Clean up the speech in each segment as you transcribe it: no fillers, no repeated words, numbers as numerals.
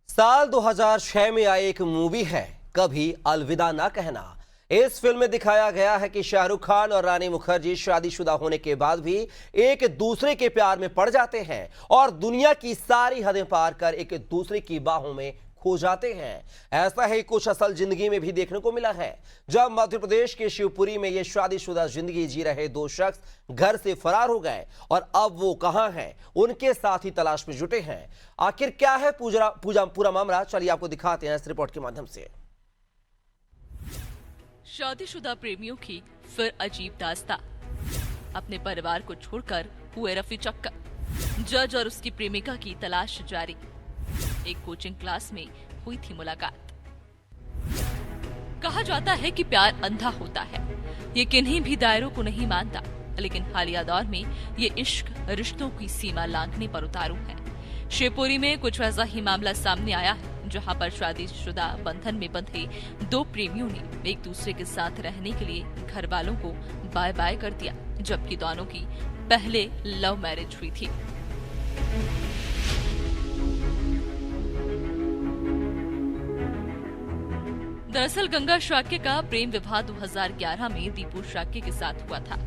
साल 2006 में आई एक मूवी है कभी अलविदा ना कहना। इस फिल्म में दिखाया गया है कि शाहरुख खान और रानी मुखर्जी शादीशुदा होने के बाद भी एक दूसरे के प्यार में पड़ जाते हैं और दुनिया की सारी हदें पार कर एक दूसरे की बाहों में खो जाते हैं। ऐसा ही कुछ असल जिंदगी में भी देखने को मिला है, जब मध्य प्रदेश के शिवपुरी में ये शादीशुदा जिंदगी जी रहे दो शख्स घर से फरार हो गए और अब वो कहां हैं, उनके साथ ही तलाश में जुटे हैं। आखिर क्या है पूरा मामला, चलिए आपको दिखाते हैं इस रिपोर्ट के माध्यम से। शादीशुदा प्रेमियों की फिर अजीब दास्तां। अपने परिवार को छोड़कर हुए रफी चक्कर। जज और उसकी प्रेमिका की तलाश जारी। एक कोचिंग क्लास में हुई थी मुलाकात। कहा जाता है कि प्यार अंधा होता है, ये किन्हीं भी दायरों को नहीं मानता, लेकिन हालिया दौर में ये इश्क रिश्तों की सीमा लांघने पर उतारू है। शिवपुरी में कुछ ऐसा ही मामला सामने आया है, जहां पर शादीशुदा बंधन में बंधे दो प्रेमियों ने एक दूसरे के साथ रहने के लिए घर वालों को बाय बाय कर दिया, जबकि दोनों की पहले लव मैरिज हुई थी। दरअसल गंगा शाक्य का प्रेम विवाह 2011 में दीपू शाक्य के साथ हुआ था,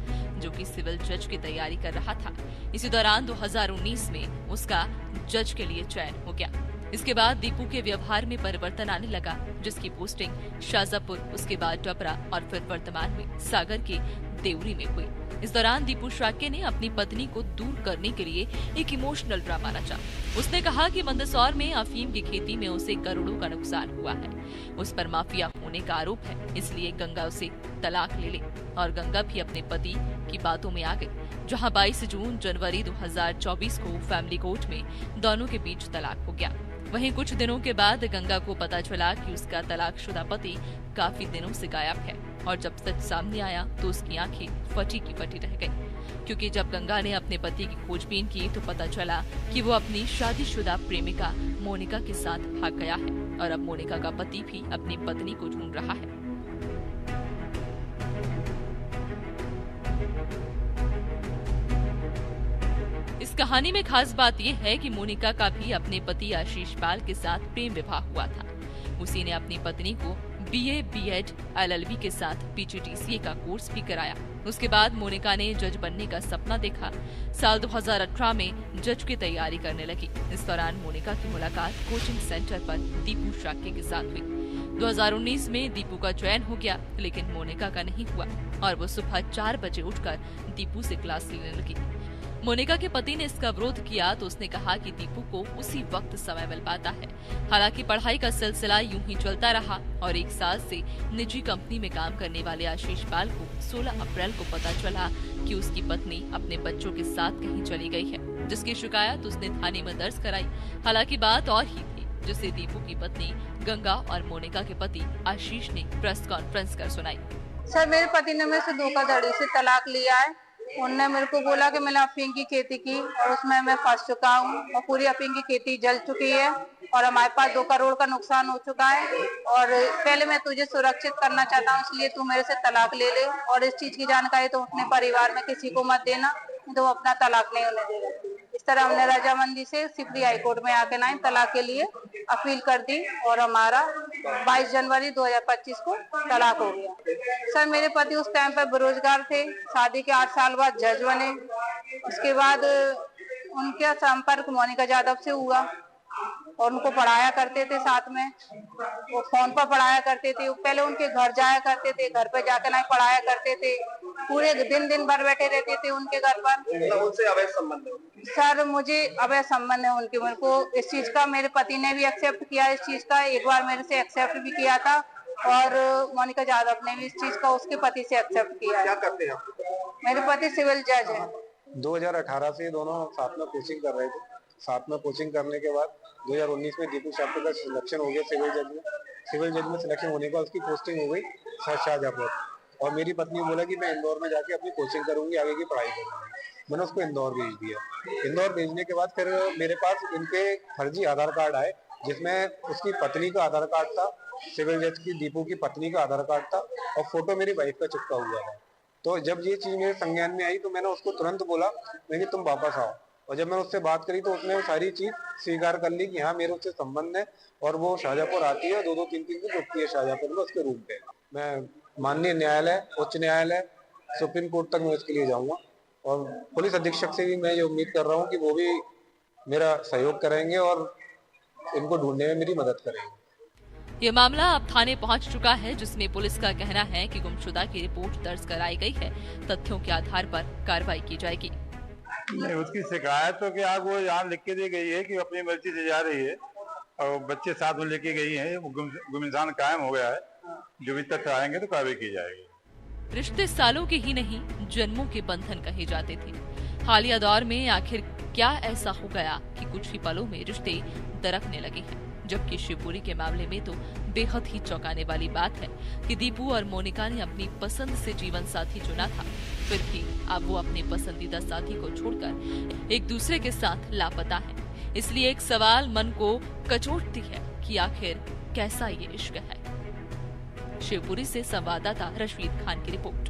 जो कि सिविल जज की तैयारी कर रहा था। इसी दौरान 2019 में उसका जज के लिए चयन हो गया। इसके बाद दीपू के व्यवहार में परिवर्तन आने लगा, जिसकी पोस्टिंग शाजापुर, उसके बाद डबरा और फिर वर्तमान में सागर के देवरी में हुई। इस दौरान दीपू शाक्य ने अपनी पत्नी को दूर करने के लिए एक इमोशनल ड्रामा रचा। उसने कहा कि मंदसौर में अफीम की खेती में उसे करोड़ों का नुकसान हुआ है, उस पर माफिया होने का आरोप है, इसलिए गंगा उसे तलाक ले ले। और गंगा भी अपने पति की बातों में आ गई, जहां 22 जनवरी 2024 को फैमिली कोर्ट में दोनों के बीच तलाक हो गया। वहीं कुछ दिनों के बाद गंगा को पता चला कि उसका तलाकशुदा पति काफी दिनों से गायब है, और जब सच सामने आया तो उसकी आंखें फटी की फटी रह गईं, क्योंकि जब गंगा ने अपने पति की खोजबीन की तो पता चला कि वो अपनी शादीशुदा प्रेमिका मोनिका के साथ भाग गया है, और अब मोनिका का पति भी अपनी पत्नी को ढूंढ रहा है। इस कहानी में खास बात यह है कि मोनिका का भी अपने पति आशीष पाल के साथ प्रेम विवाह हुआ था। उसी ने अपनी पत्नी को बीए, बीएड, एलएलबी के साथ पीजीडीसीए का कोर्स भी कराया। उसके बाद मोनिका ने जज बनने का सपना देखा। साल 2018 में जज की तैयारी करने लगी। इस दौरान मोनिका की मुलाकात कोचिंग सेंटर पर दीपू शाक्य के साथ हुई। 2019 में दीपू का चयन हो गया, लेकिन मोनिका का नहीं हुआ और वो सुबह 4 बजे उठकर दीपू से क्लास लेने लगी। मोनिका के पति ने इसका विरोध किया तो उसने कहा कि दीपू को उसी वक्त समय मिल पाता है। हालांकि पढ़ाई का सिलसिला यूं ही चलता रहा और 1 साल से निजी कंपनी में काम करने वाले आशीष पाल को 16 अप्रैल को पता चला कि उसकी पत्नी अपने बच्चों के साथ कहीं चली गई है, जिसकी शिकायत उसने थाने में दर्ज कराई। हालांकि बात और ही थी, जिसे दीपू की पत्नी गंगा और मोनिका के पति आशीष ने प्रेस कॉन्फ्रेंस कर सुनाई। सर, मेरे पति ने मेरे से धोखाधड़ी से तलाक लिया है। उनने मेरे को बोला कि मैंने अफीम की खेती की और उसमें मैं फंस चुका हूँ और पूरी अफीम की खेती जल चुकी है और हमारे पास 2 करोड़ का नुकसान हो चुका है, और पहले मैं तुझे सुरक्षित करना चाहता हूँ, इसलिए तू मेरे से तलाक ले ले, और इस चीज की जानकारी तो अपने परिवार में किसी को मत देना, तो वो अपना तलाक नहीं होने देगा। इस तरह हमने रजामंदी से सिपरी हाई कोर्ट में आके ना तलाक के लिए अपील कर दी और हमारा 22 जनवरी 2025 को तलाक हो गया। सर, मेरे पति उस टाइम पर बेरोजगार थे। शादी के 8 साल बाद जज बने। उसके बाद उनका संपर्क मोनिका यादव से हुआ और उनको पढ़ाया करते थे साथ में। वो फोन पर पढ़ाया करते थे। पहले उनके घर जाया करते थे, घर पे जाकर नहीं पढ़ाया करते थे। पूरे दिन भर बैठे रहते थे उनके घर पर। उनसे अवैध संबंध है सर, मुझे अवैध संबंध है उनके। मेरे को इस चीज का मेरे पति ने भी एक्सेप्ट किया। इस चीज का एक बार मेरे से एक्सेप्ट भी किया था और मोनिका यादव ने भी इस चीज का उसके पति से एक्सेप्ट किया। क्या करते हैं आप? मेरे पति सिविल जज है। 2018 से दोनों साथ में कोचिंग कर रहे थे। साथ में कोचिंग करने के बाद 2019 में दीपू शाक्य का सिलेक्शन हो गया सिविल जज में। सिविल जज में सिलेक्शन होने के बाद उसकी पोस्टिंग हो गई शाहजहांपुर, और मेरी पत्नी बोला कि मैं इंदौर में जाके अपनी कोचिंग करूंगी, आगे की पढ़ाई करूंगी। मैंने उसको इंदौर भेज दिया। इंदौर भेजने के बाद फिर मेरे पास इनके फर्जी आधार कार्ड आए, जिसमें उसकी पत्नी का आधार कार्ड था, सिविल जज की दीपू की पत्नी का आधार कार्ड था और फोटो मेरी वाइफ का चिपका हुआ था। तो जब ये चीज मेरे संज्ञान में आई तो मैंने उसको तुरंत बोला, मैं कि तुम वापस आओ। और जब मैंने उससे बात करी तो उसने वो सारी चीज स्वीकार कर ली कि हाँ मेरे उससे संबंध है, और वो शाहजहाँपुर आती है, 2-2 3-3 दिन रुकती है शाहजहाँपुर में उसके रूम पे। मैं माननीय न्यायालय, उच्च न्यायालय, सुप्रीम कोर्ट तक मैं इसके लिए जाऊंगा, और पुलिस अधीक्षक से भी मैं ये उम्मीद कर रहा हूँ कि वो भी मेरा सहयोग करेंगे और इनको ढूंढने में मेरी मदद करेंगे। ये मामला अब थाने पहुंच चुका है, जिसमें पुलिस का कहना है कि गुमशुदा की रिपोर्ट दर्ज कराई गई है। तथ्यों के आधार पर कार्रवाई की जाएगी। नहीं, उसकी शिकायत तो कि आग वो यहाँ लिख के दी गई है कि अपनी मर्जी से जा रही है और बच्चे साथ में लेके गई हैं, गुमशान कायम हो गया है। जो भी तथ्य आएंगे तो कार्रवाई की जाएगी। रिश्ते सालों के ही नहीं, जन्मों के बंधन कहे जाते थे। हालिया दौर में आखिर क्या ऐसा हो गया कि कुछ ही पलों में रिश्ते दरकने लगे हैं। जबकि शिवपुरी के मामले में तो बेहद ही चौंकाने वाली बात है कि दीपू और मोनिका ने अपनी पसंद से जीवन साथी चुना था, फिर भी अब वो अपने पसंदीदा साथी को छोड़कर एक दूसरे के साथ लापता है। इसलिए एक सवाल मन को कचोटती है कि आखिर कैसा ये इश्क है। शिवपुरी से संवाददाता रशीद खान की रिपोर्ट।